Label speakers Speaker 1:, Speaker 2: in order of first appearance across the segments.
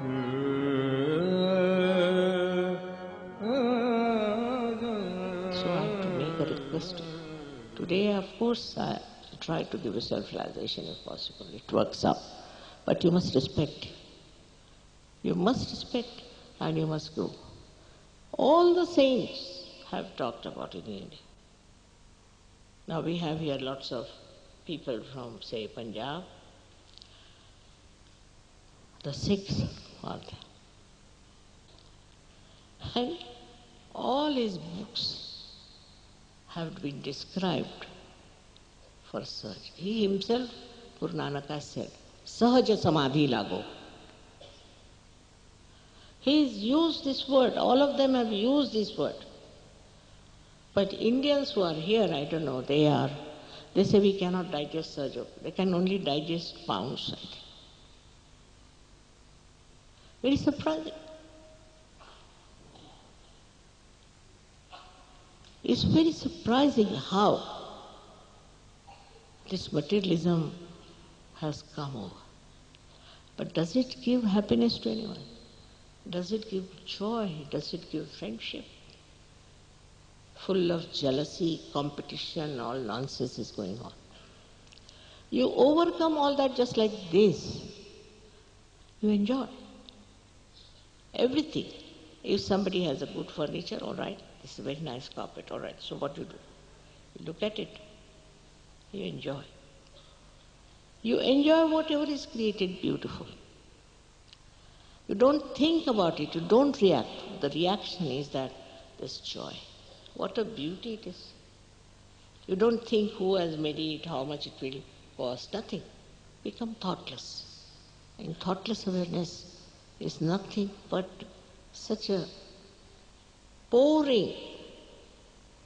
Speaker 1: So I have to make a request. Today, of course, I try to give you self-realization if possible. It works out. But you must respect. You must respect and you must grow. All the saints have talked about it in India. Now we have here lots of people from, say, Punjab. The Sikhs are there. And all his books have been described for search. He himself, Guru Nanak has said, Sahaja Samadhi Lago. He's used this word, all of them have used this word. But Indians who are here, I don't know, they say we cannot digest Sahaja. They can only digest pounds, I think. Very surprising. It's very surprising how this materialism has come over. But does it give happiness to anyone? Does it give joy? Does it give friendship? Full of jealousy, competition, all nonsense is going on. You overcome all that just like this. You enjoy everything. If somebody has a good furniture, all right, this is a very nice carpet, all right, so what do? You look at it, you enjoy. You enjoy whatever is created beautiful. You don't think about it, you don't react. The reaction is that there's joy. What a beauty it is. You don't think who has made it, how much it will cost, nothing. Become thoughtless. And thoughtless awareness is nothing but such a pouring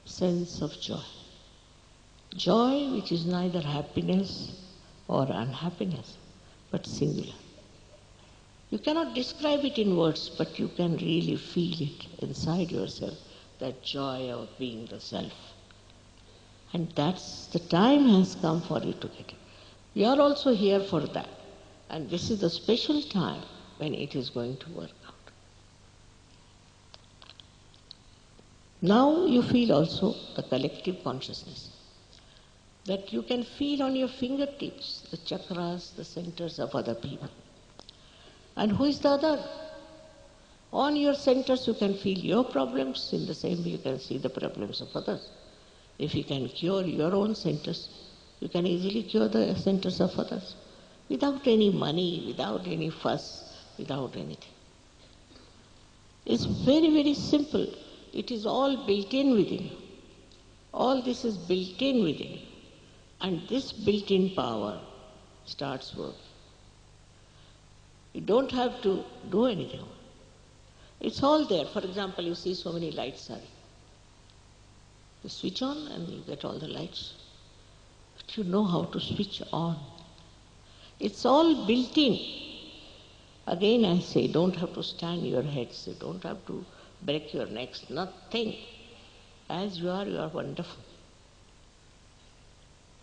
Speaker 1: sense of joy. Joy which is neither happiness or unhappiness, but singular. You cannot describe it in words, but you can really feel it inside yourself, that joy of being the self. And that's the time has come for you to get it. We are also here for that. And this is the special time when it is going to work out. Now you feel also the collective consciousness, that you can feel on your fingertips the chakras, the centers of other people. And who is the other? On your centers you can feel your problems, in the same way you can see the problems of others. If you can cure your own centers, you can easily cure the centers of others, without any money, without any fuss, without anything. It's very, very simple. It is all built in within you. All this is built in within you. And this built-in power starts working. You don't have to do anything. It's all there. For example, you see so many lights are. You switch on and you get all the lights. But you know how to switch on. It's all built in. Again I say, don't have to stand your heads. You don't have to break your necks. Nothing. As you are wonderful.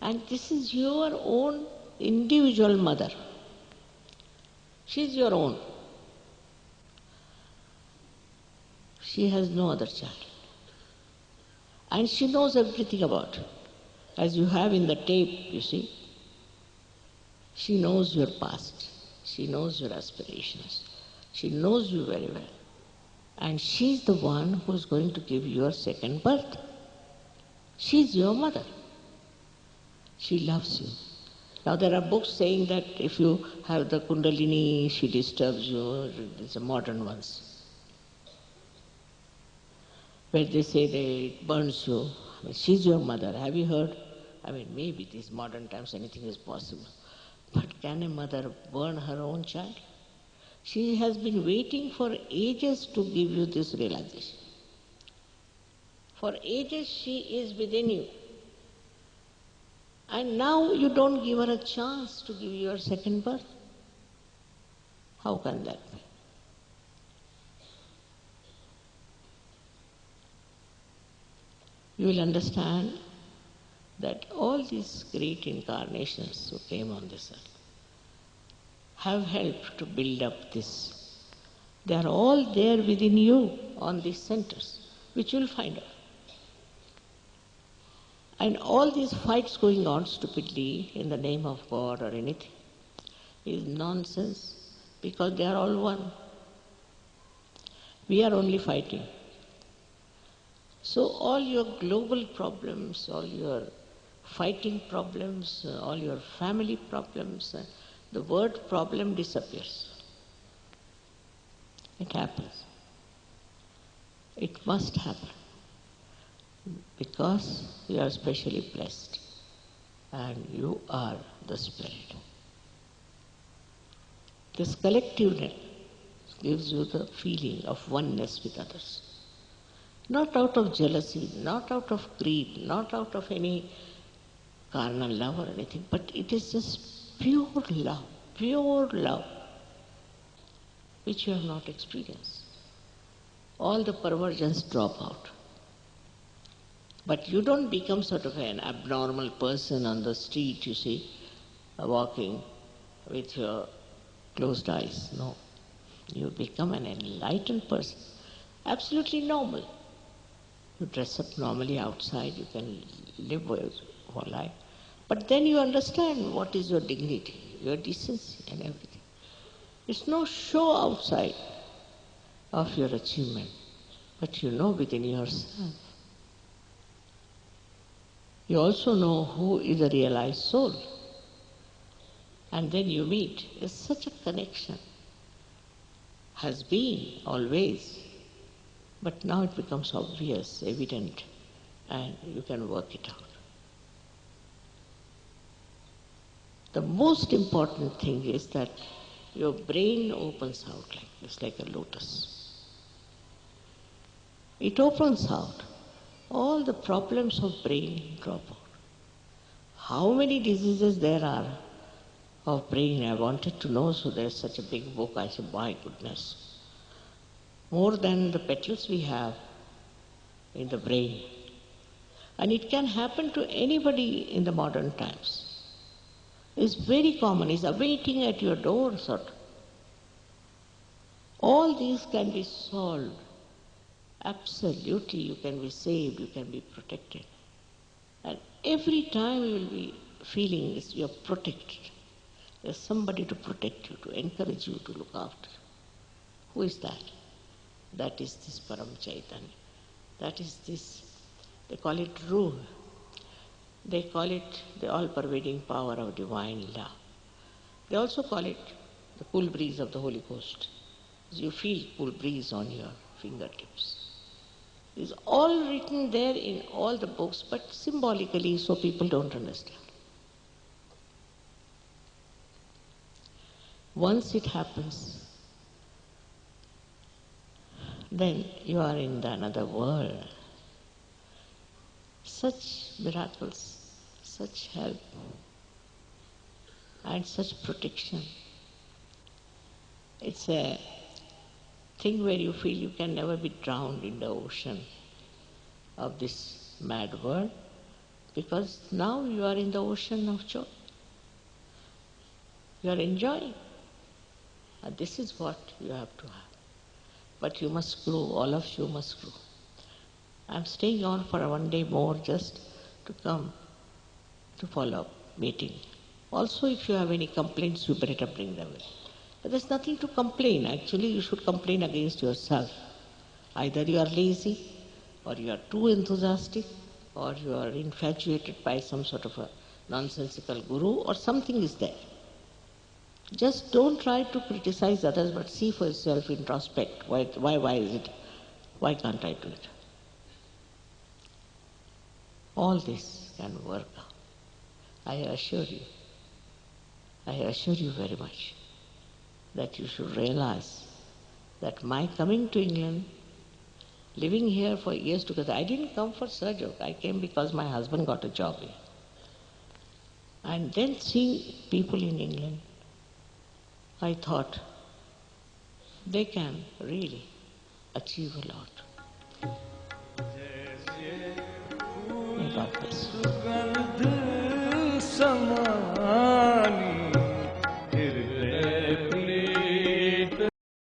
Speaker 1: And this is your own individual mother. She is your own. She has no other child. And she knows everything about you. As you have in the tape, you see. She knows your past. She knows your aspirations. She knows you very well. And she's the one who is going to give you your second birth. She's your mother. She loves you. Now there are books saying that if you have the Kundalini, she disturbs you. These are modern ones, where they say that it burns you. I mean, she's your mother. Have you heard? I mean, maybe these modern times anything is possible. But can a mother burn her own child? She has been waiting for ages to give you this realization. For ages she is within you. And now you don't give her a chance to give you your second birth. How can that be? You will understand that all these great incarnations who came on this earth have helped to build up this They are all there within you on these centers, which you will find out. And all these fights going on stupidly in the name of God or anything is nonsense, because they are all one. We are only fighting. So all your global problems, all your fighting problems, all your family problems, the word problem disappears. It happens. It must happen, because you are specially blessed and you are the Spirit. This collectiveness gives you the feeling of oneness with others. Not out of jealousy, not out of greed, not out of any carnal love or anything, but it is just pure love, which you have not experienced. All the perversions drop out. But you don't become sort of an abnormal person on the street, you see, walking with your closed eyes. No. You become an enlightened person, absolutely normal. You dress up normally outside, you can live your life. But then you understand what is your dignity, your decency and everything. It's no show outside of your achievement, but you know within yourself. You also know who is a realized soul. And then you meet. It's such a connection. Has been always. But now it becomes obvious, evident, and you can work it out. The most important thing is that your brain opens out like this, like a lotus. It opens out. All the problems of brain drop out. How many diseases there are of brain, I wanted to know, so there's such a big book. I said, my goodness. More than the petals we have in the brain. And it can happen to anybody in the modern times. It's very common. It's awaiting at your door, sort of. All these can be solved. Absolutely, you can be saved, you can be protected. And every time you will be feeling this, you are protected. There's somebody to protect you, to encourage you, to look after you. Who is that? That is this Param Chaitanya. That is this, they call it Ruh. They call it the all-pervading power of divine love. They also call it the cool breeze of the Holy Ghost. You feel cool breeze on your fingertips. It's all written there in all the books, but symbolically, so people don't understand. Once it happens, then you are in another world. Such miracles, such help, and such protection. It's a thing where you feel you can never be drowned in the ocean of this mad world, because now you are in the ocean of joy. You are enjoying. And this is what you have to have. But you must grow, all of you must grow. I'm staying on for one day more just to come to follow up meeting. Also, if you have any complaints, you better bring them in. But there's nothing to complain. Actually, you should complain against yourself. Either you are lazy, or you are too enthusiastic, or you are infatuated by some sort of a nonsensical guru, or something is there. Just don't try to criticize others, but see for yourself, introspect. Why is it? Why can't I do it? All this can work out. I assure you very much that you should realize that my coming to England, living here for years together, I didn't come for Sahaja. I came because my husband got a job here. And then seeing people in England, I thought they can really achieve a lot. May God bless.